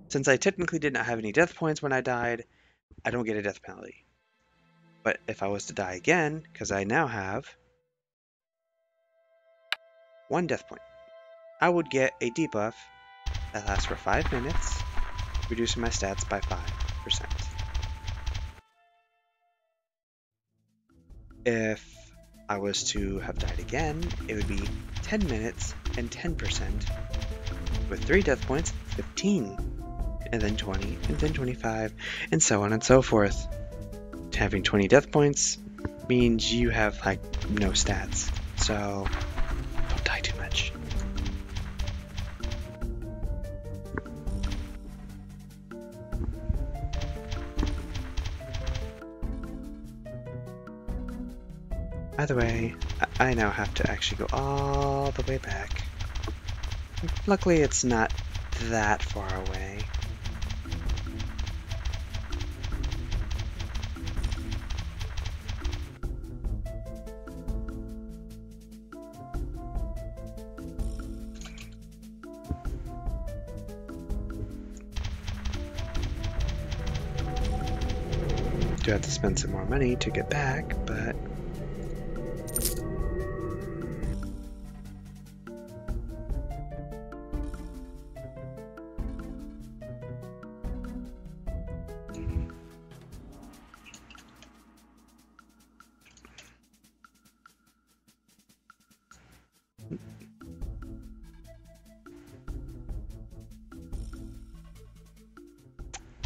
Since I technically did not have any death points when I died, I don't get a death penalty. But if I was to die again, because I now have 1 death point, I would get a debuff that lasts for 5 minutes, reducing my stats by 5%. If I was to have died again, it would be 10 minutes and 10%. With 3 death points, 15, and then 20, and then 25, and so on and so forth. Having 20 death points means you have, like, no stats, so don't die too much. By the way, I now have to actually go all the way back. Luckily, it's not that far away. Do have to spend some more money to get back, but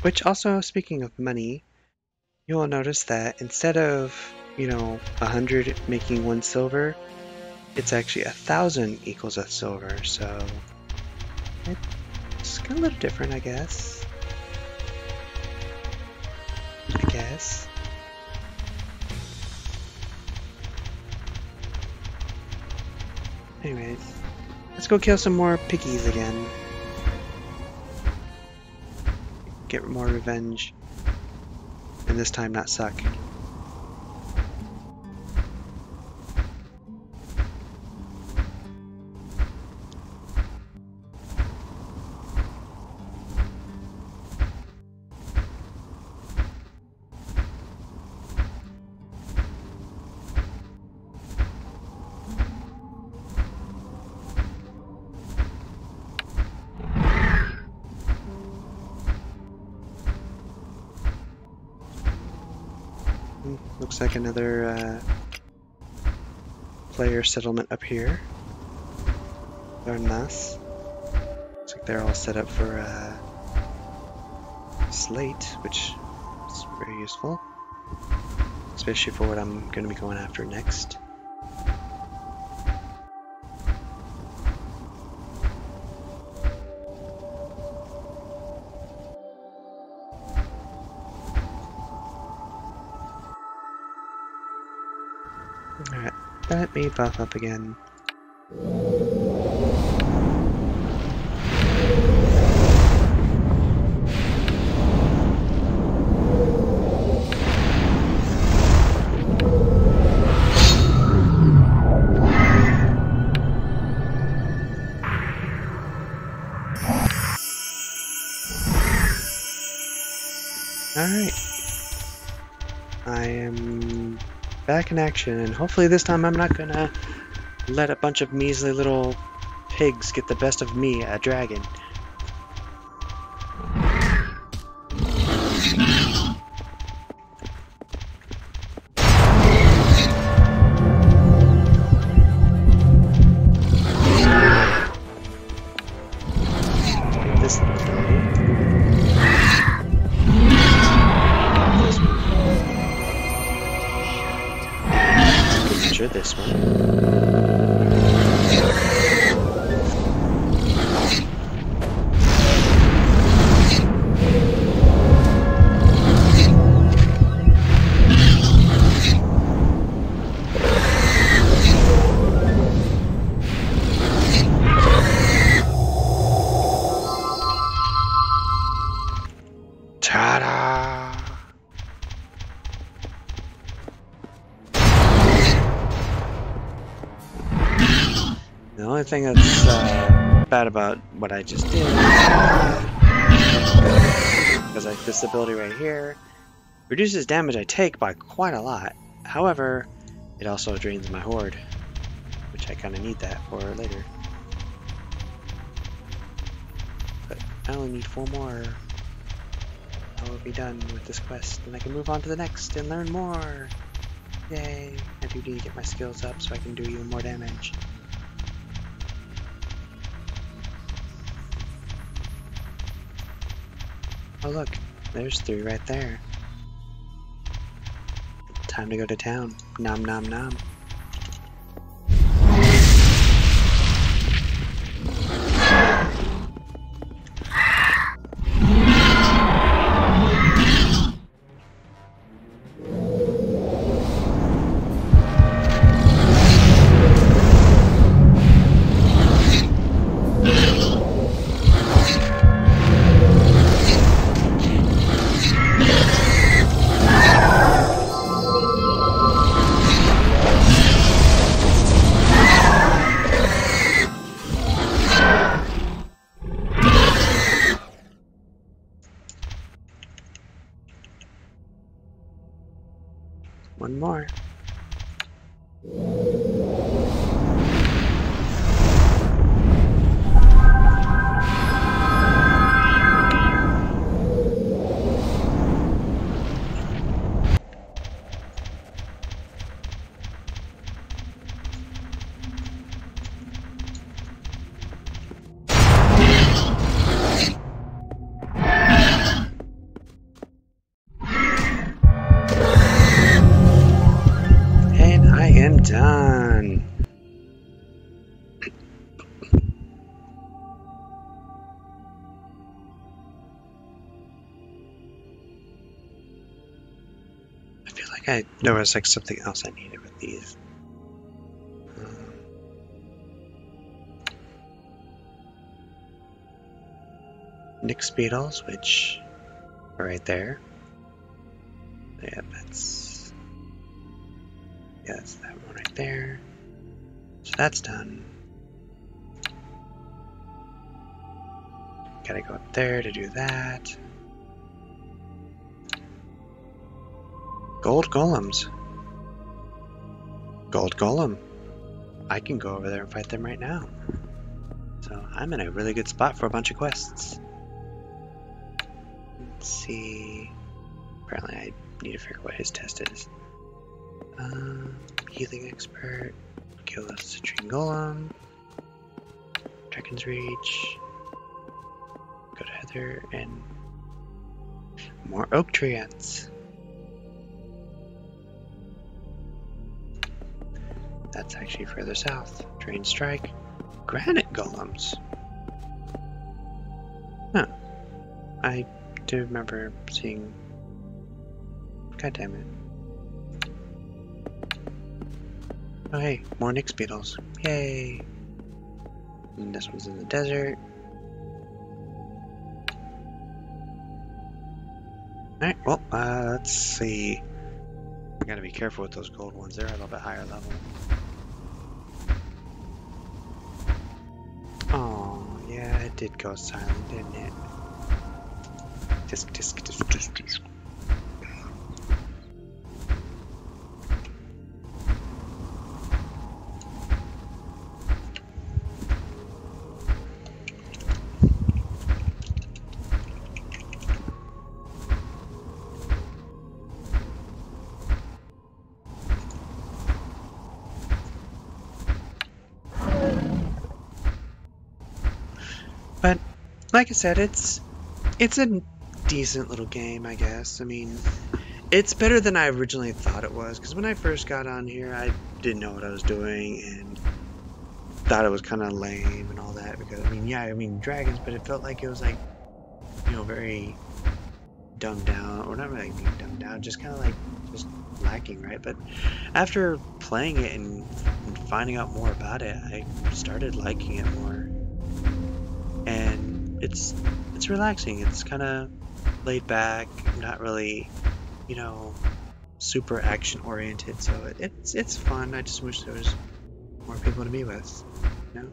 which also, speaking of money, you will notice that instead of, 100 making 1 silver, it's actually 1,000 equals a silver, so it's kind of a little different, I guess. Anyways, let's go kill some more piggies again. Get more revenge. And this time not suck. Looks like another player settlement up here. Looks like they're all set up for slate, which is very useful, especially for what I'm going to be going after next. Alright, let me buff up again. Alright. I am back in action, and hopefully this time I'm not gonna let a bunch of measly little pigs get the best of me, a dragon. This after this one. Ta-da! The only thing that's bad about what I just did, because like this ability right here reduces damage I take by quite a lot. However, it also drains my horde, which I kind of need that for later. But I only need 4 more. I will be done with this quest, and I can move on to the next and learn more. Yay! I do need to get my skills up so I can do even more damage. Oh look, there's 3 right there. Time to go to town. Nom nom nom. One more. Done. I feel like there was like something else I needed with these. Nyx beetles, which are right there. Yeah, that's that one right there. So that's done. Gotta go up there to do that. Gold golems. Gold golem. I can go over there and fight them right now. So I'm in a really good spot for a bunch of quests. Let's see. Apparently I need to figure out what his test is. Healing expert. Kill a citrine golem. Dragon's Reach. Go to Heather and more oak tree ants. That's actually further south. Drain Strike. Granite golems. Huh. I do remember seeing. God damn it. Oh hey, more Nyx beetles. Yay! And this one's in the desert. Alright, well, let's see. I gotta be careful with those gold ones. They're a little bit higher level. Oh, yeah, it did go silent, didn't it? Disc. But like I said, it's a decent little game, I guess. I mean, It's better than I originally thought it was, because when I first got on here, I didn't know what I was doing and thought it was kind of lame and all that. Because I mean, yeah, I mean dragons, but it felt like it was like, you know, very dumbed down, or not really being dumbed down, just kind of like just lacking, right? But after playing it and finding out more about it, I started liking it more, and it's relaxing. It's kind of laid back, not really, you know, super action oriented. So it's fun. I just wish there was more people to be with, you know.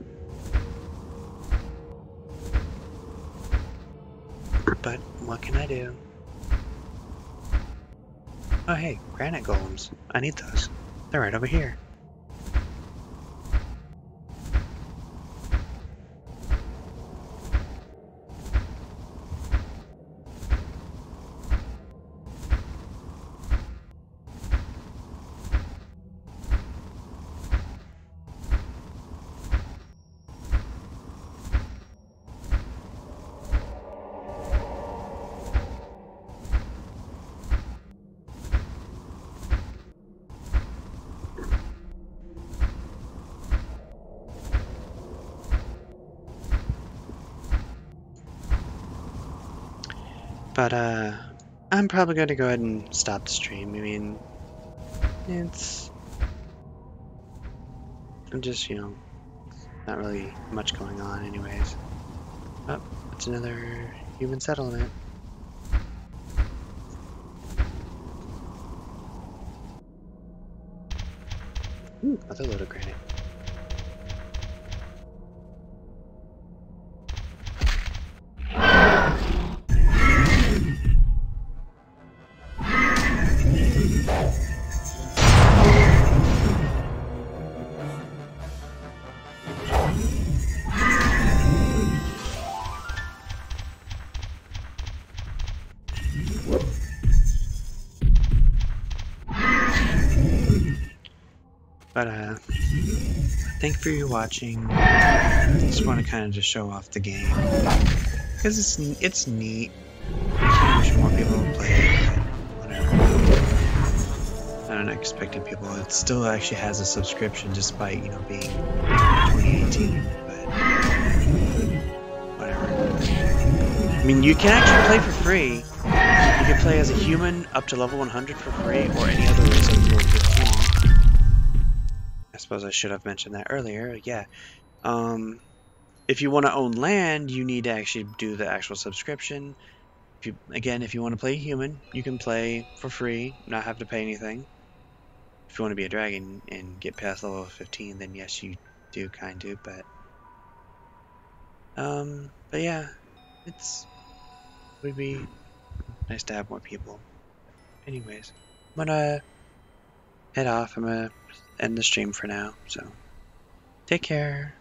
But what can I do? Oh hey, granite golems. I need those. They're right over here. But I'm probably going to go ahead and stop the stream. I mean, I'm just, you know, not really much going on anyways. Oh, it's another human settlement. Ooh, another load of granite. But thank you for your watching. I just want to kind of just show off the game because it's neat. I wish more people would play it, but whatever. I don't expect people. It still actually has a subscription despite, you know, being 2018. But whatever. I mean, you can actually play for free. You can play as a human up to level 100 for free, or any other race up to level 15. I suppose I should have mentioned that earlier. Yeah. If you want to own land, you need to actually do the actual subscription. If you want to play human, you can play for free, not have to pay anything. If you want to be a dragon and get past level 15, then yes, you do kind of. But yeah, would be nice to have more people. Anyways, I'm gonna head off. I'm gonna end the stream for now. So take care.